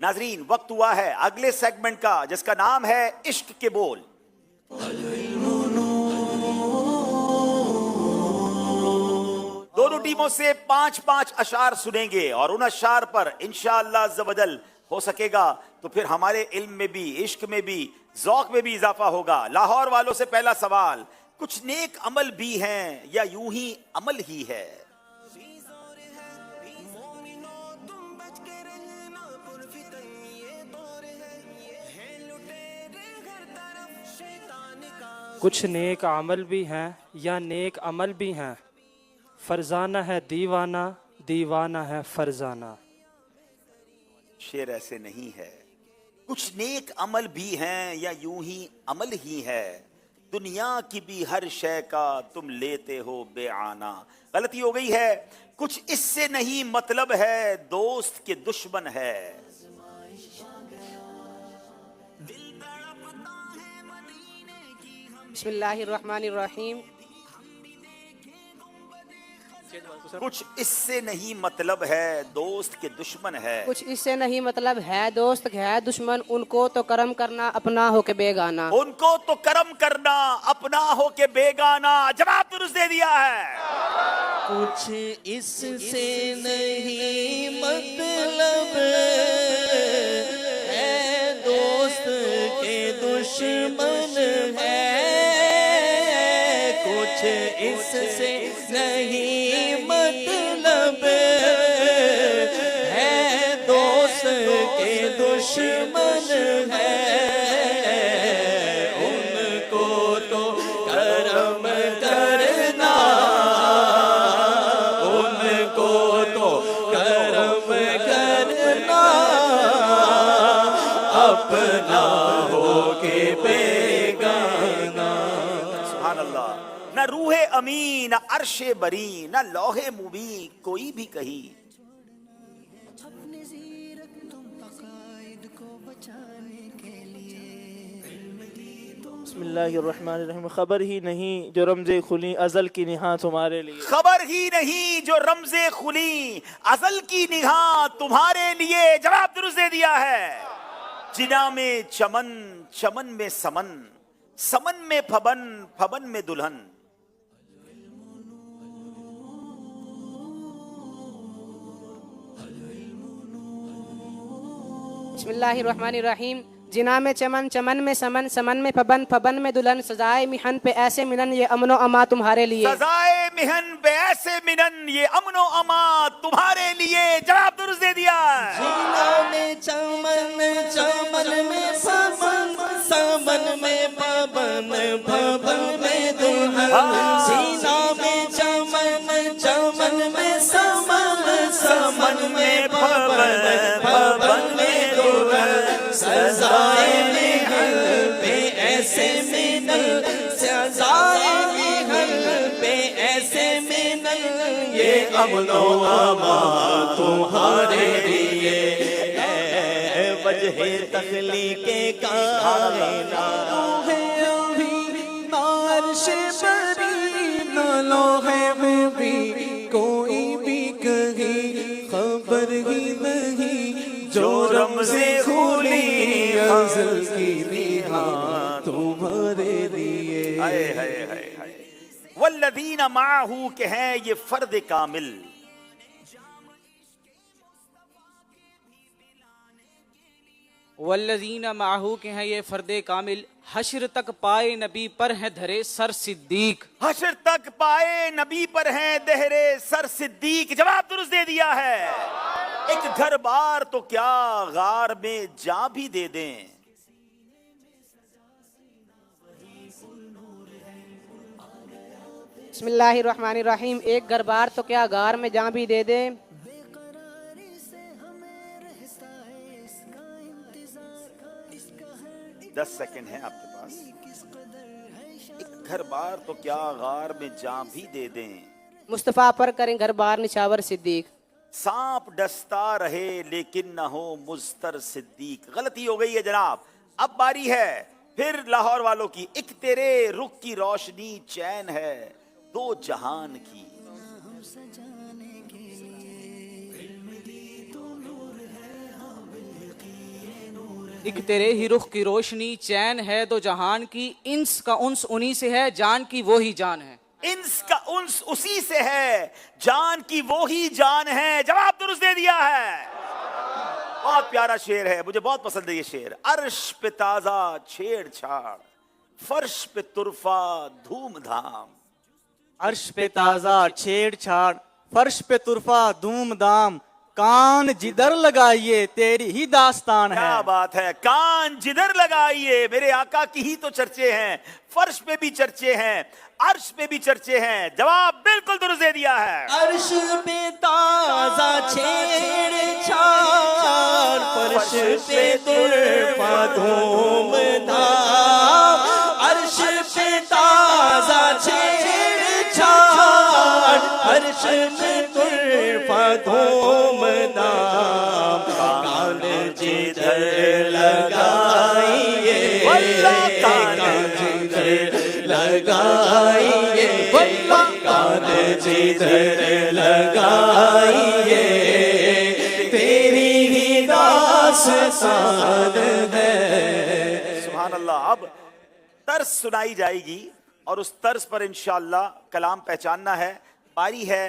नाजरीन, वक्त हुआ है अगले सेगमेंट का, जिसका नाम है इश्क के बोल। दोनों टीमों से 5-5 अशार सुनेंगे और उन अशार पर इंशाअल्लाह अज़्ज़ वजल हो सकेगा तो फिर हमारे इल्म में भी, इश्क में भी, ज़ौक़ में भी इजाफा होगा। लाहौर वालों से पहला सवाल, कुछ नेक अमल भी हैं या यूं ही अमल ही है? कुछ नेक अमल भी हैं या नेक अमल भी हैं, फरजाना है दीवाना, दीवाना है फरजाना। शेर ऐसे नहीं है। कुछ नेक अमल भी हैं या यूं ही अमल ही है, दुनिया की भी हर शय का तुम लेते हो बेआना। गलती हो गई है। कुछ इससे नहीं मतलब है, दोस्त के दुश्मन है। बिस्मिल्लाहिर्रहमानिर्रहीम। कुछ इससे नहीं मतलब है, दोस्त के दुश्मन है। कुछ इससे नहीं मतलब है, दोस्त है दुश्मन, उनको तो करम करना अपना हो के बेगाना। उनको तो करम करना अपना हो के बेगाना। जवाब दुरुस्त दे दिया है। कुछ इससे नहीं मतलब है, दोस्त के दुश्मन है। कुछ इससे नहीं मतलब है, दोस्त के दुश्मन है। उनको तो करम करना, उनको तो करम करना अपना हो के बेगाना। सुभान अल्लाह। न रूहे अमी, न अर्शे बरी, न लौहे मुबी कोई भी कही। बिस्मिल्लाहिर्रहमानिर्रहीम। खबर ही नहीं जो रमज़े खुली अज़ल की निहा तुम्हारे लिए। खबर ही नहीं जो रमज़े खुली अज़ल की निगाह तुम्हारे लिए। जवाब दुरुस्त दे दिया है। जिना में चमन, चमन में समन, समन में फबन, फबन में दुल्हन। बिस्मिल्लाहिर्रहमानिर्रहीम। जिना में चमन, चमन में समन, समन में फबन, फबन में दुल्हन, सजाए मिहन पे ऐसे मिलन ये अमनो अमा तुम्हारे लिए। सजाए मिहन पे ऐसे मिलन ये अमनो अमा तुम्हारे लिए। जवाब दुरुस्त दे दिया। जिना में चमन, चमन में समन, समन में फबन, फबन में दुल्हन। जिना में चमन, चमन में समन, समन में फबन, फबन में दुल्हन। सजाए मिहल पे ऐसे मिलन, सजाए मिहल पे ऐसे मिलन ये अमनो अमा तुम्हारे लिए। वजह तखलीके कायना है अभी नार्शे बरी, न लोहे में भी कोई भी कहीं खबर ही नहीं जो रमज़े खुली अज़ल की निहा तुम्हारे लिए। हाय हाय हाय हाय। वल्लज़ीना माहू के हैं ये फर्द कामिल। वल्लज़ीना माहू के हैं ये फर्दे कामिल, हश्र तक पाए नबी पर हैं धरे सर सिद्दीक। हश्र तक पाए नबी पर हैं देहरे सर सिद्दीक। जवाब दुरुस्त दे दिया है। एक घर बार तो क्या गार में जा भी दे दें। बिस्मिल्लाहिर्रहमानिर्रहीम। एक गरबार तो क्या गार में जान भी दे दे। 10 सेकंड है आपके पास। एक घर बार तो क्या गार में जा भी दे दें। मुस्तफ़ा पर करें घर बार निछावर सिद्दीक। सांप डसता रहे लेकिन न हो मुस्तर सिद्दीक। गलती हो गई है जनाब। अब बारी है फिर लाहौर वालों की। एक तेरे रुख की रोशनी चैन है दो जहान की। एक तेरे ही रुख की रोशनी, चैन है दो जहान की, इंस का उन्स उन्हीं से है, जान की वो ही जान है। इंस का उन्स उसी से है, जान की वो ही जान है। जवाब दुरुस्त दे दिया है। बहुत प्यारा शेर है, मुझे बहुत पसंद है ये शेर। अर्श पे ताजा छेड़छाड़, फर्श पे तुरफा धूमधाम। अर्श पे ताजा छेड़छाड़, फर्श पे तुरफा धूमधाम, कान जिधर लगाइए तेरी ही दास्तान है। क्या बात है, कान जिधर लगाइए मेरे आका की ही तो चर्चे हैं। फर्श पे भी चर्चे हैं, अर्श पे भी चर्चे हैं। जवाब बिल्कुल दुरुस्त दे दिया है। अर्श पे ताजा छेड़छाड़, फर्श पे तुरफा धूमधाम। अर्श पे ताजा छेड़छाड़, अर्श पे तुरफा धूमधाम। कान जिधर लगाइए, कान जिधर लगाइए, कान जिधर लगाइए, तेरी ही दास्तान है। सुभान अल्लाह। अब तर्स सुनाई जाएगी और उस तर्स पर इंशाअल्लाह कलाम पहचानना है। बारी है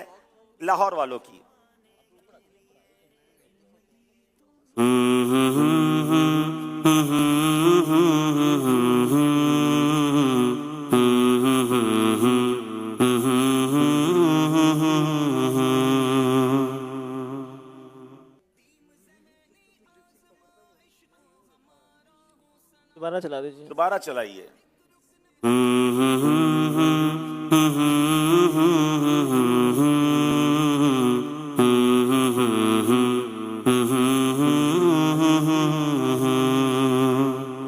लाहौर वालों की। दोबारा चला दीजिए। दोबारा चलाइए।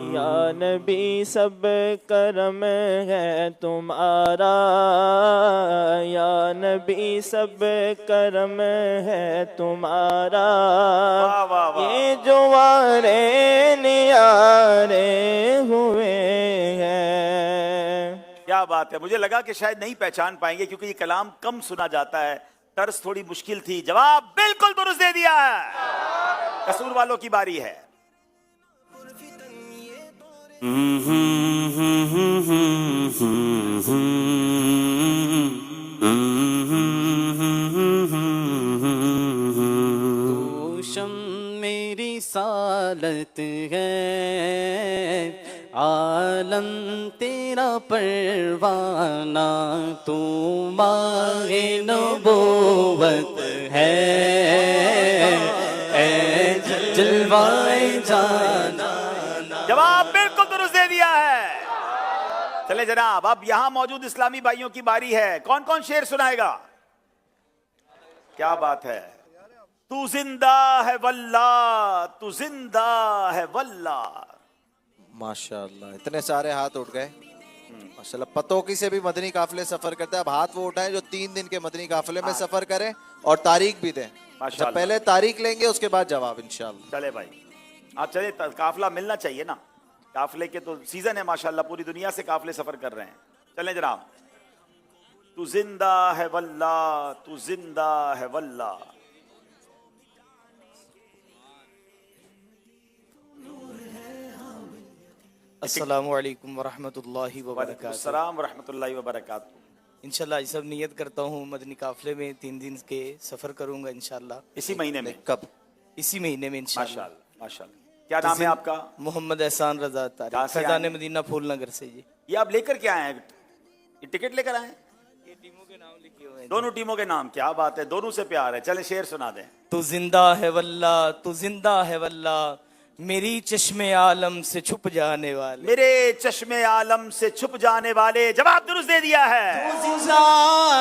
या नबी सब करम है तुम्हारा, या नबी सब करम है तुम्हारा। वाह वाह वाह। ये जो वारे नियारे हुए हैं। क्या बात है, मुझे लगा कि शायद नहीं पहचान पाएंगे क्योंकि ये कलाम कम सुना जाता है। तर्स थोड़ी मुश्किल थी। जवाब बिल्कुल दुरुस्त दे दिया है। कसूर वालों की बारी है। तू शम मेरी सालत है, आलम तेरा परवाना, तू माहे नबूवत है, ए जलवाए जाना। जवाब बिल्कुल दुरुस्त दे दिया है। चले जनाब, अब यहां मौजूद इस्लामी भाइयों की बारी है। कौन कौन शेर सुनाएगा? क्या बात है। तू जिंदा है वल्ला, तू जिंदा है वल्ला। माशाल्लाह, इतने सारे हाथ उठ गए माशाल्लाह। पतोकी से भी मदनी काफिले सफर करते हैं। अब हाथ वो उठाएं जो 3 दिन के मदनी काफिले में सफर करें और तारीख भी दें। माशाल्लाह। जब पहले तारीख लेंगे उसके बाद जवाब इंशाल्लाह। चले भाई, आप चले। काफिला मिलना चाहिए ना, काफिले के तो सीजन है माशाल्लाह, पूरी दुनिया से काफिले सफर कर रहे हैं। चलें जनाब। तू जिंदा है वल्ला, तू जिंदा है वल्ला। अस्सलामु अलैकुम वरहमतुल्लाहि वबरकातुहू। अस्सलाम वरहमतुल्लाहि वबरकातुहू। इंशाल्लाह सब नियत करता हूँ मदनी काफिले में 3 दिन के सफर करूंगा इंशाल्लाह। इसी महीने में? कब? इसी महीने में इंशाल्लाह। माशाल्लाह माशाल्लाह। क्या नाम है आपका? मोहम्मद एहसान रजा कहाँ तारिक, से खजाने आए? मदीना फूल नगर से जी। ये आप लेकर क्या आए हैं? ये टिकट लेकर आए हैं? ये टीमों के नाम लिखे हुए हैं। दोनों टीमों के नाम। क्या बात है, दोनों से प्यार है। चले शेर सुना दें। तू जिंदा है वल्ला, तू जिंदा है वल्ला, मेरी चश्मे आलम से छुप जाने वाले। मेरे चश्मे आलम से छुप जाने वाले। जवाब दुरुस्त दे दिया है। जिंदा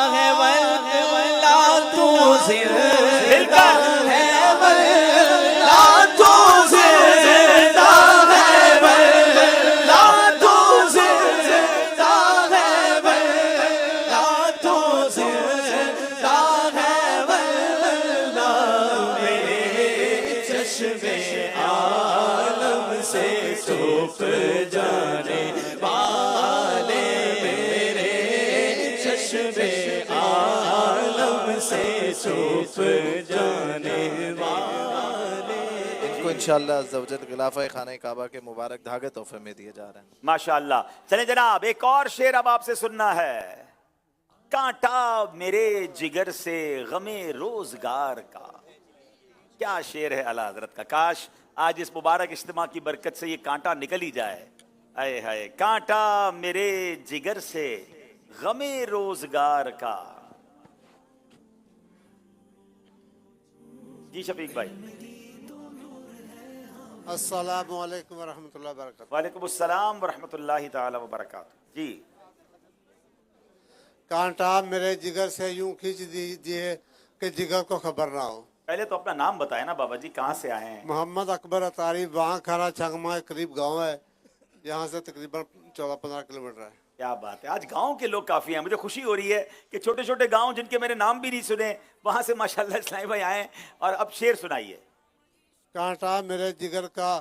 है वल्ला, तू जिंदा है वल्ला, तू जिंदा है वल्ला, तू जिंदा है वल्ला, तू जिंदा है वल्ला। मेरे चश्मे आलम से छुप जाने वाले, मेरे चश्मे आलम से छुप जाने वाले। इनको इंशाअल्लाह ज़वजल गिलाफ़े खाने काबा के मुबारक धागे तोहफे में दिए जा रहे हैं। माशाअल्लाह। चले जनाब, एक और शेर अब आपसे सुनना है। कांटा मेरे जिगर से गमे रोजगार का। क्या शेर है आला हजरत का। काश आज इस मुबारक इज्तिमा की बरकत से ये कांटा निकल ही जाए। आए हाय, कांटा मेरे जिगर से गमे रोजगार का। जी शफीक भाई। अस्सलामु अलैकुम वरहमतुल्लाहि वबरकातुहू। वालेकुम अस्सलाम वरहमतुल्लाहि ताला वबरकातुहू। जी। कांटा मेरे जिगर से यूं खींच दीजिए कि जिगर को खबर ना हो। पहले तो अपना नाम बताए ना बाबा जी, कहाँ से आए हैं। मोहम्मद अकबर अतारी, वहाँ खरा छंगमा करीब गांव है, यहाँ से तकरीबन 14-15 किलोमीटर है। क्या बात है, आज गांव के लोग काफी हैं। मुझे खुशी हो रही है कि छोटे छोटे गांव जिनके मेरे नाम भी नहीं सुने, वहां से माशाल्लाह इस्लामी भाई आए। और अब शेर सुनाइए। कांटा मेरे जिगर का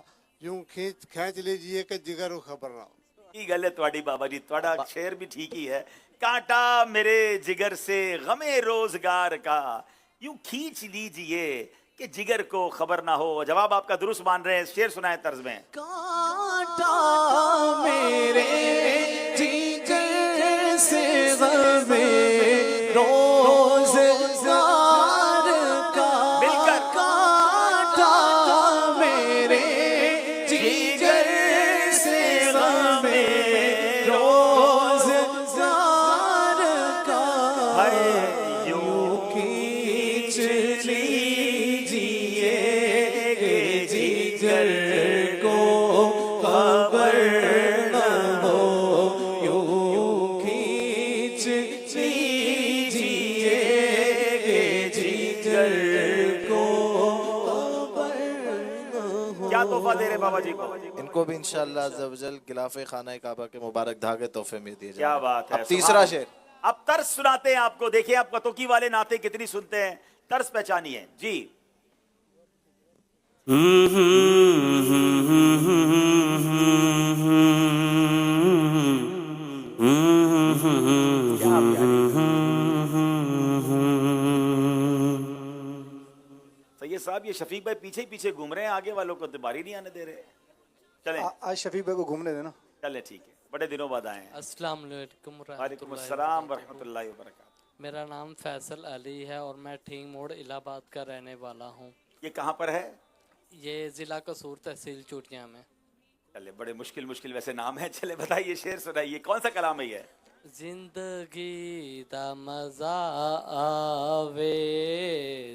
यूं खींच लीजिए कि जिगर को खबर ना हो। की गल है ਤੁਹਾਡੀ बाबा जी, ਤੁਹਾਡਾ शेर भी ठीक ही है। कांटा मेरे जिगर से गमे रोजगार का, यूं खींच लीजिए कि जिगर को खबर ना हो। जवाब आपका दुरुस्त मान रहे हैं। शेर सुनाए तर्ज में। कांटा मेरे जिगर से गमे रोज़गार का। मिलकर। कांटा मेरे जिगर से गमे रोज़गार का। यूं खींच लीजिए कि जिगर को खबर न हो। यूं खींच लीजिए कि जिगर को खबर न हो। क्या तोहफा दे रहे बाबा जी को। इनको भी इंशाअल्लाह ज़वजल गिलाफ़े खाने काबा के मुबारक धागे तोहफे में दिए जा रहे क्या हैं। बात है। अब तीसरा शेर। अब तर्स सुनाते हैं आपको। देखिए आप कतौकी वाले नाते कितनी सुनते हैं। तर्स पहचानिए जी। क्या प्यारी। सैयद साहब, ये शफीक भाई पीछे ही पीछे घूम रहे हैं, आगे वालों को तो बारी नहीं आने दे रहे। चलें। आज शफीक भाई को घूमने देना। चले ठीक है, बड़े दिनों बाद आए हैं। अस्सलाम वालेकुम वालेकुम अस्सलाम वरहमतुल्लाहि वबरकातुहू। मेरा नाम फैसल अली है और मैं ठीक मोड़ इलाहाबाद का रहने वाला हूँ। ये कहाँ पर है। ये ज़िला कसूर तहसील चूटिया में। चले, बड़े मुश्किल मुश्किल वैसे नाम है। चले बताइए, शेर सुनाइए। कौन सा कलाम है ये। जिंदगी दा मजा आवे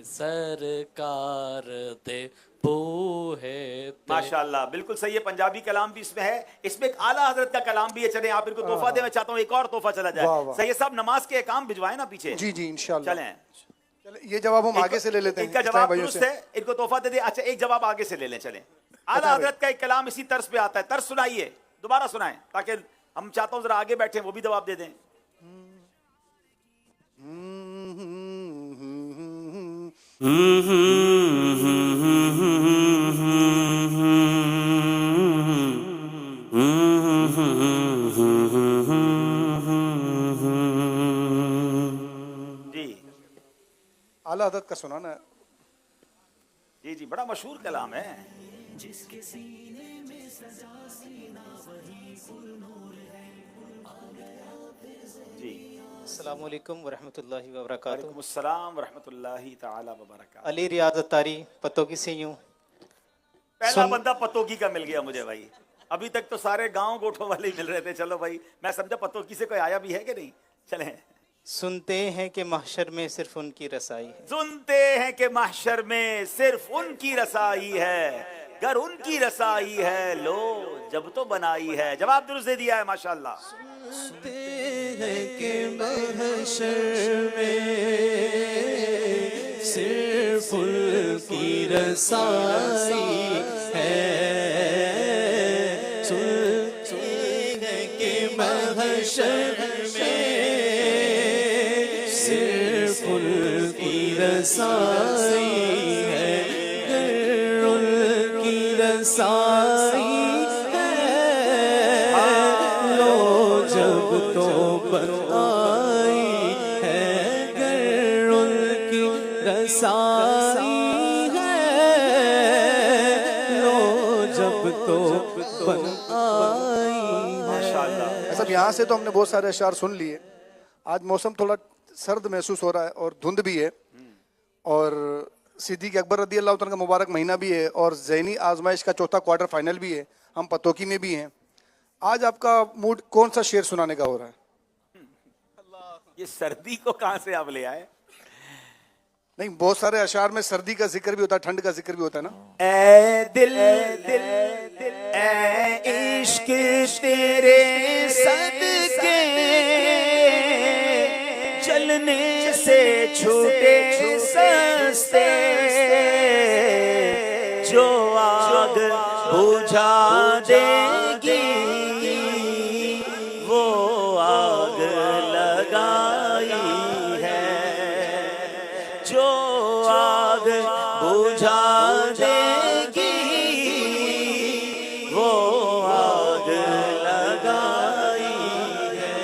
सरकार दे बूहे ते। माशाल्लाह, बिल्कुल सही है। पंजाबी कलाम भी इसमें है। इसमें एक आला हजरत का कलाम भी है। चले आप इनको तोहफा दे। मैं चाहता हूँ एक और तोहफा चला जाए। सैयद साहब नमाज के काम भिजवाए ना पीछे। जी जी इंशाल्लाह। चलें। ये जवाब हम आगे से ले लेते हैं। इनका जवाब दुरुस्त है, इनको तोहफा दे दे। अच्छा, एक जवाब आगे से ले लें। चलें। आला हजरत का एक कलाम इसी तर्ज पे आता है। तर्ज सुनाइए, दोबारा सुनाएं, ताकि हम चाहता हूँ जरा आगे बैठे वो भी जवाब दे दें। जी आला हज़रत का सुनाना। जी जी, बड़ा मशहूर कलाम है। जी। अस्सलामु अलैकुम वरहमतुल्लाहि वबरकातुहू। वालेकुम अस्सलाम वरहमतुल्लाहि ताला वबरकातुहू। अली रियाज अतारी पतोकी से यूं। पहला बंदा पतोकी का मिल गया मुझे भाई। अभी तक तो सारे गांव गोठों वाले ही मिल रहे थे। चलो भाई, मैं समझा पतोकी से कोई आया भी है कि नहीं। चले। सुनते हैं कि महशर में सिर्फ उनकी रसाई है। सुनते हैं कि महशर में सिर्फ उनकी रसाई है। गर उनकी रसाई है लो जब तो बनाई है। जवाब दुरुस्त दे दिया है माशाल्लाह। सुनते हैं कि महशर में सिर्फ उनकी रसाई है। सुनते हैं कि महशर में सिर्फ उनकी रसाई है। गर उनकी रसाई तो बनाई है। गर उनकी रसाई है जब तो बन आई है। सब यहाँ से तो हमने बहुत सारे अशार सुन लिए। आज मौसम थोड़ा सर्द महसूस हो रहा है और धुंध भी है, और सिद्दीक अकबर रदी अल्लाह तआला का मुबारक महीना भी है, और ज़हनी आजमाइश का चौथा क्वार्टर फाइनल भी है। हम पतोकी में भी हैं। आज आपका मूड कौन सा शेर सुनाने का हो रहा है? ये सर्दी को कहां से आप ले आए? नहीं, बहुत सारे अशार में सर्दी का जिक्र भी होता है, ठंड का जिक्र भी होता है ना। ए दिल दिल ए इश्क तेरे सदके जलने से छूटे सस्ते, जो आग बुझा देगी वो आग लगाई है, जो आग बुझा देगी वो आग लगाई है।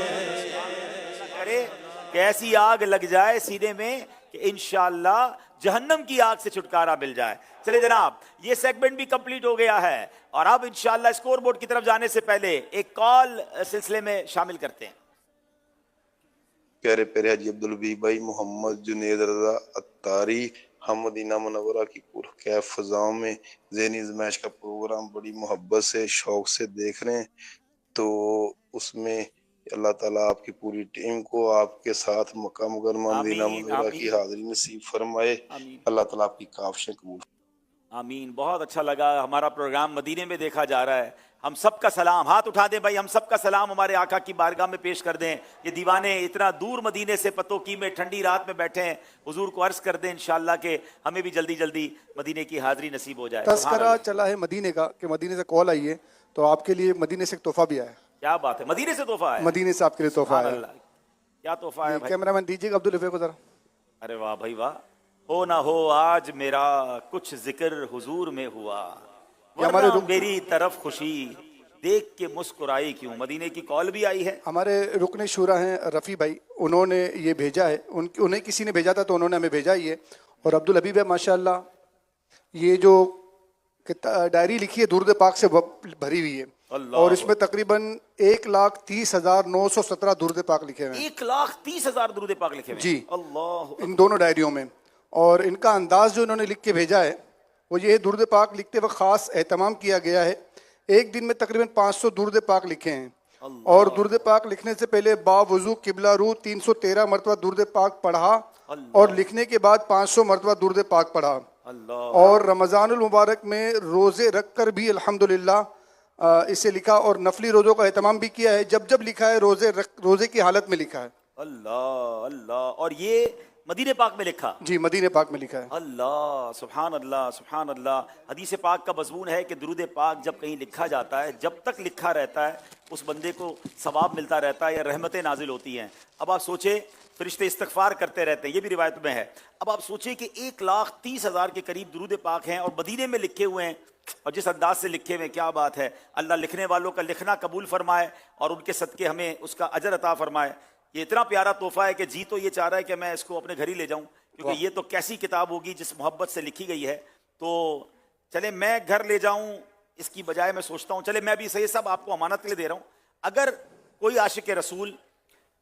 अरे कैसी आग लग जाए सीने में कि इंशाअल्लाह जहन्नम की आग से छुटकारा मिल जाए। चलिए जनाब, ये सेगमेंट भी कंप्लीट हो गया है और अब इंशाअल्लाह स्कोर बोर्ड की तरफ जाने से पहले एक कॉल सिलसिले में शामिल करते हैं। प्यारे प्यारे हाजी अब्दुल हबीब भाई, मोहम्मद जुनेद रजा अत्तारी, हम मदीना मुनव्वरा की पुरखैर फजाओं में ज़हनी आज़माइश का प्रोग्राम बड़ी मोहब्बत से शौक से देख रहे हैं, तो उसमें अल्लाह ताला आपकी पूरी टीम को आपके साथ मक्का मुकर्रमा मदीना मुनव्वरा की हाज़िरी नसीब फरमाए। अल्लाह ताला आपकी काविशें कबूल। आमीन। बहुत अच्छा लगा। हमारा प्रोग्राम मदीने में देखा जा रहा है। हम सबका सलाम, हाथ उठा दें भाई, हम सबका सलाम हमारे आका की बारगाह में पेश कर दें। ये दीवाने इतना दूर मदीने से पतोकी में ठंडी रात में बैठे हैं, हुजूर को अर्ज कर दें इंशाअल्लाह के हमें भी जल्दी जल्दी मदीने की हाजिरी नसीब हो जाए। तस्करा चला है मदीने का कि मदीने से कॉल आई है, तो आपके लिए मदीने से एक तोहफा भी आया है। क्या बात है, मदीने से तोहफा है? मदीने से आपके लिए तोहफा है। क्या तोहफा है भाई? कैमरामैन दीजिएगा अब्दुल हफीज़ को जरा। अरे वाह भाई वाह। हो ना हो आज मेरा कुछ जिक्र हुजूर में हुआ, हमारे मेरी तरफ खुशी देख के मुस्कुराई क्यों। मदीने की कॉल भी आई है। हमारे रुकन शुरा हैं रफ़ी भाई, उन्होंने ये भेजा है। उन्हें किसी ने भेजा था तो उन्होंने हमें भेजा ही है। और अब्दुल हबीब है माशाल्लाह, ये जो डायरी लिखी है दुरूद पाक से भरी हुई है, और इसमें तकरीबन 1,30,917 दुरूद पाक लिखे हुए हैं। 1,30,000 दुरूद पाक लिखे हुए जी, अल्लाह, इन दोनों डायरियों में। और इनका अंदाज जो इन्होंने लिख के भेजा है वो ये है, दुरूद पाक लिखते वक्त ख़ास एहतमाम किया गया है। एक दिन में तकरीबन 500 दुरूद पाक लिखे हैं, और दुरूद पाक लिखने से पहले बावुज़ू किबला रू 313 मरतबा दुरूद पाक पढ़ा, और लिखने के बाद 500 मरतबा दुरूद पाक पढ़ा। और रमज़ानुल मुबारक में रोज़े रख कर भी अल्हम्दुलिल्लाह इसे लिखा, और नफली रोज़ों का एहतमाम भी किया है। जब जब लिखा है रोज़े की हालत में लिखा है। अल्लाह अल्लाह। और ये मदीने पाक में लिखा? जी, मदीने पाक में लिखा है। अल्लाह, सुभान अल्लाह, सुभान अल्लाह। हदीस पाक का मज़मून है कि दुरूद पाक जब कहीं लिखा जाता है, जब तक लिखा रहता है उस बंदे को सवाब मिलता रहता है या रहमतें नाजिल होती हैं। अब आप सोचे, फरिश्ते इस्तगफार करते रहते हैं, ये भी रिवायत में है। अब आप सोचिए कि 1,30,000 के करीब दुरूद पाक हैं और मदीने में लिखे हुए हैं, और जिस अंदाज से लिखे हुए, क्या बात है। अल्लाह लिखने वालों का लिखना कबूल फरमाए और उनके सदके हमें उसका अजर अता फरमाए। ये इतना प्यारा तोहफा है कि जी तो ये चाह रहा है कि मैं इसको अपने घर ही ले जाऊं, क्योंकि ये तो कैसी किताब होगी जिस मोहब्बत से लिखी गई है। तो चले मैं घर ले जाऊं इसकी बजाय मैं सोचता हूं चले मैं भी सही सब आपको अमानत के लिए दे रहा हूं। अगर कोई आशिक रसूल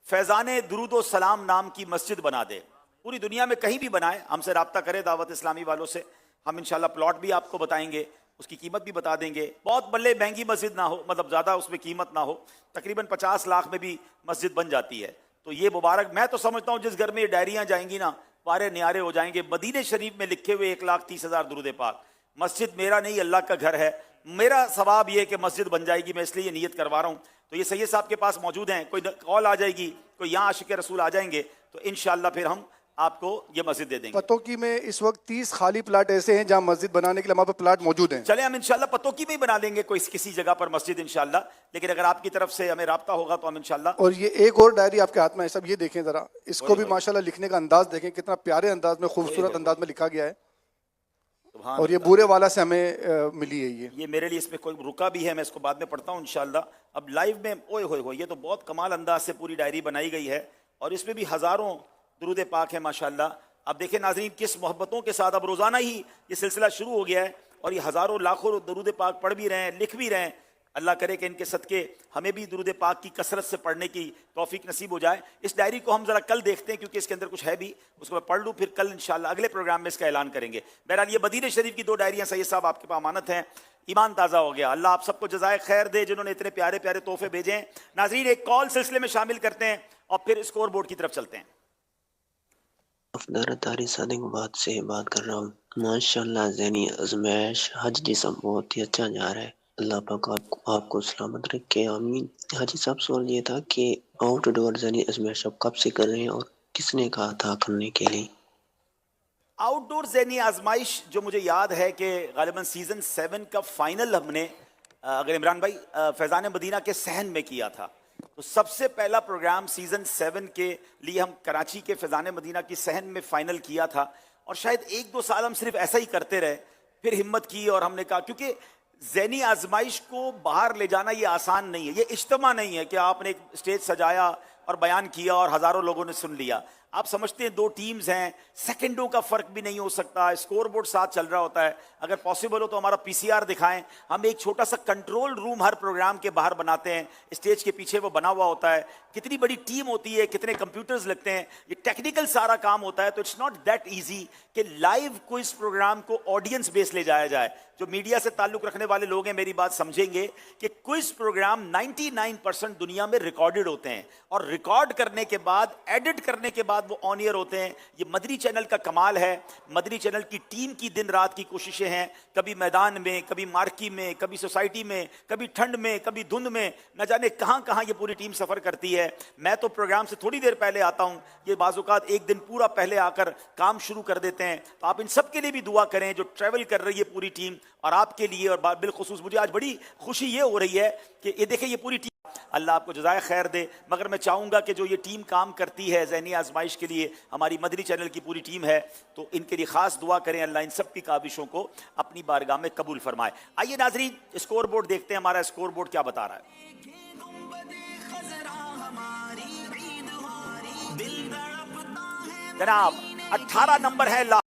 फैज़ान दुरूद सलाम नाम की मस्जिद बना दे, पूरी दुनिया में कहीं भी बनाए, हमसे रब्ता करे दावत इस्लामी वालों से, हम इंशाल्लाह प्लॉट भी आपको बताएंगे, उसकी कीमत भी बता देंगे। बहुत बल्ले महंगी मस्जिद ना हो, मतलब ज़्यादा उसमें कीमत ना हो, तकरीबन 50 लाख में भी मस्जिद बन जाती है। तो ये मुबारक, मैं तो समझता हूँ जिस घर में ये डायरियाँ जाएंगी ना, पारे न्यारे हो जाएंगे। मदीने शरीफ में लिखे हुए 1,30,000 दुरूद पाक। मस्जिद मेरा नहीं, अल्लाह का घर है। मेरा सवाब ये कि मस्जिद बन जाएगी, मैं इसलिए ये नियत करवा रहा हूँ। तो ये सैयद साहब के पास मौजूद हैं, कोई कॉल आ जाएगी, कोई यहाँ आशिक रसूल आ जाएंगे, तो इंशाअल्लाह फिर हम आपको ये मस्जिद दे देंगे। पतोकी में इस वक्त 30 खाली प्लाट ऐसे हैं जहां मस्जिद बनाने के लिए हमारे पास प्लाट मौजूद हैं। चले हम इंशाल्लाह पतोकी में ही बना लेंगे कोई किसी जगह पर मस्जिद इंशाल्लाह, लेकिन अगर आपकी तरफ से हमें राब्ता होगा तो हम इंशाल्लाह। और ये एक और डायरी आपके हाथ में है, सब ये देखें जरा, इसको भी माशाल्लाह लिखने का अंदाज देखें, कितना प्यारे अंदाज में, खूबसूरत अंदाज में लिखा गया है। और ये बूरे वाला से हमें मिली है। ये मेरे लिए इसमें कोई रुका भी है, मैं इसको बाद में पढ़ता हूँ इंशाल्लाह। अब लाइव में ओए होए, ये तो बहुत कमाल अंदाज से पूरी डायरी बनाई गई है, और इसमें भी हजारों दुरूद पाक है माशाल्लाह। अब देखें नाज़रीन किस मोहब्बतों के साथ अब रोज़ाना ही ये सिलसिला शुरू हो गया है। और ये हज़ारों लाखों दरूद पाक पढ़ भी रहे हैं, लिख भी रहे हैं। अल्लाह करे कि इनके सदके हमें भी दुरूद पाक की कसरत से पढ़ने की तौफीक नसीब हो जाए। इस डायरी को हम ज़रा कल देखते हैं क्योंकि इसके अंदर कुछ है भी, उसको मैं पढ़ लूँ, फिर कल इंशाल्लाह अगले प्रोग्राम में इसका ऐलान करेंगे। बहरहाल ये मदीने शरीफ की 2 डायरियाँ सैयद साहब आपके पास अमानत हैं। ईमान ताज़ा हो गया। अल्लाह आप सबको जज़ाए खैर दे जिन्होंने इतने प्यारे प्यारे तोहफे भेजे हैं। नाज़रीन, एक कॉल सिलसिले में शामिल करते हैं और फिर स्कोर बोर्ड की तरफ चलते हैं। अफदर तारी सादिक से बात कर रहा हूँ। माशाल्लाह ज़हनी आज़माइश हज जिसम बहुत ही अच्छा जा रहा है। अल्लाह पाक आपको सलामत रखे, आमीन। हाजी साहब सवाल ये था कि आउटडोर ज़हनी आज़माइश आप कब से कर रहे हैं और किसने कहा था करने के लिए? आउटडोर ज़हनी आजमाइश जो मुझे याद है कि गालिबन सीज़न 7 का फाइनल हमने अगर इमरान भाई फैज़ान मदीना के सहन में किया था, तो सबसे पहला प्रोग्राम सीज़न 7 के लिए हम कराची के फैज़ान मदीना की सहन में फ़ाइनल किया था। और शायद 1-2 साल हम सिर्फ ऐसा ही करते रहे, फिर हिम्मत की और हमने कहा, क्योंकि ज़हनी आजमाइश को बाहर ले जाना ये आसान नहीं है। ये इज्तिमा नहीं है कि आपने एक स्टेज सजाया और बयान किया और हज़ारों लोगों ने सुन लिया। आप समझते हैं 2 टीम्स हैं, सेकंडों का फ़र्क भी नहीं हो सकता, स्कोर बोर्ड साथ चल रहा होता है। अगर पॉसिबल हो तो हमारा PCR दिखाएं। हम एक छोटा सा कंट्रोल रूम हर प्रोग्राम के बाहर बनाते हैं, स्टेज के पीछे वो बना हुआ होता है। कितनी बड़ी टीम होती है, कितने कंप्यूटर्स लगते हैं, ये टेक्निकल सारा काम होता है। तो इट्स नॉट दैट ईजी कि लाइव क्विज प्रोग्राम को ऑडियंस बेस ले जाया जाए। जो मीडिया से ताल्लुक़ रखने वाले लोग हैं मेरी बात समझेंगे कि क्विज प्रोग्राम 99% दुनिया में रिकॉर्डेड होते हैं और रिकॉर्ड करने के बाद, एडिट करने के बाद वो ऑन ईयर होते हैं। ये मदनी चैनल का कमाल है। मदनी चैनल की टीम की दिन रात की कोशिशें हैं, कभी मैदान में, कभी मार्की में, कभी सोसाइटी में, कभी ठंड में, कभी धुंध में, न जाने कहाँ कहाँ ये पूरी टीम सफ़र करती है। मैं तो प्रोग्राम से थोड़ी देर पहले आता हूँ, ये बाज़-औक़ात एक दिन पूरा पहले आकर काम शुरू कर देते हैं। तो आप इन सब के लिए भी दुआ करें जो ट्रैवल कर रही है पूरी टीम, और आपके लिए। और बिलखुसूस मुझे आज बड़ी खुशी ये हो रही है कि ये देखें, ये पूरी टीम, अल्लाह आपको जज़ाए खैर दे। मगर मैं चाहूँगा कि जो ये टीम काम करती है ज़हनी आजमाइश के लिए, हमारी मदनी चैनल की पूरी टीम है, तो इनके लिए ख़ास दुआ करें। अल्लाह इन सब की काबिशों को अपनी बारगाह में कबूल फरमाए। आइए नाज़रीन, स्कोर बोर्ड देखते हैं, हमारा स्कोर बोर्ड क्या बता रहा है। जनाब 18 नंबर है